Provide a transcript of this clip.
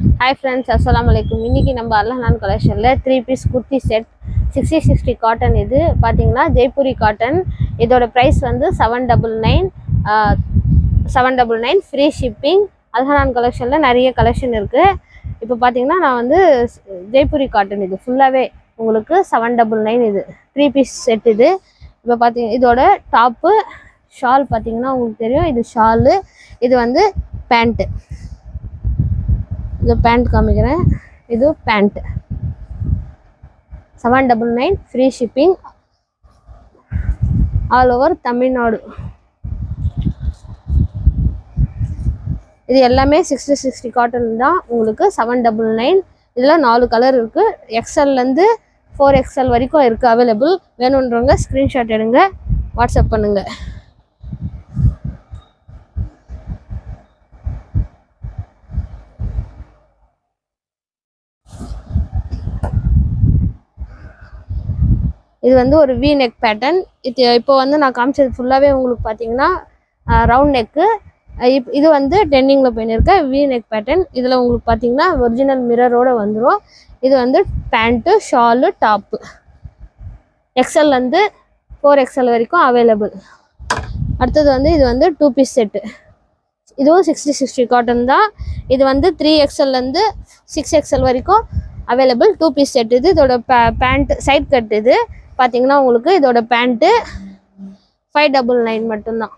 Hi friends, Assalamualaikum. இன்னைக்கு நம்ம அல்லஹான் கலெக்ஷன்ல 3 piece kurti set 60 cotton இது பாத்தீங்கன்னா ஜெய்ப்பூரி காட்டன். இதோட பிரைஸ் வந்து 799 ஃப்ரீ ஷிப்பிங். அல்லஹான் கலெக்ஷன்ல நிறைய கலெக்ஷன் இருக்கு. இப்போ பாத்தீங்கன்னா நான் வந்து ஜெய்ப்பூரி காட்டன் இது ஃபுல்லாவே உங்களுக்கு 799 இது 3 பீஸ் செட் இது. இப்போ பாத்தீங்க இதோட டாப் ஷால் பாத்தீங்கன்னா உங்களுக்கு தெரியும், இது ஷால், இது வந்து பேண்ட். இது பேண்ட் காமிக்கிறேன், இது pant 799 free shipping all over Tamil Nadu. இது எல்லாமே 60 காட்டன் தான். உங்களுக்கு 799. இதில் 4 கலர் இருக்குது. எக்ஸ்எல்லேருந்து 4XL வரைக்கும் இருக்குது அவைலபிள். வேணுன்றவங்க ஸ்க்ரீன்ஷாட் எடுங்க, வாட்ஸ்அப் பண்ணுங்கள். இது வந்து ஒரு வி நெக் பேட்டர்ன். இது இப்போ வந்து நான் காமிச்சது ஃபுல்லாகவே உங்களுக்கு பார்த்தீங்கன்னா ரவுண்ட் நெக்கு. இது வந்து டென்னிங்கில் போயின்னு வி நெக் பேட்டர்ன். இதில் உங்களுக்கு பார்த்தீங்கன்னா ஒரிஜினல் மிரரோடு வந்துடும். இது வந்து பேண்ட்டு, ஷாலு, டாப்பு எக்ஸ்எல்லேருந்து 4XL வரைக்கும் அவைலபிள். அடுத்தது வந்து இது வந்து 2 பீஸ் செட்டு. இதுவும் 60 காட்டன் தான். இது வந்து 3XLலேருந்து 6XL வரைக்கும் அவைலபிள் 2 பீஸ் செட். இது இதோட பேண்ட் சைட் கட். இது பார்த்தீங்கன்னா உங்களுக்கு இதோட பேண்ட்டு 599 மட்டும்தான்.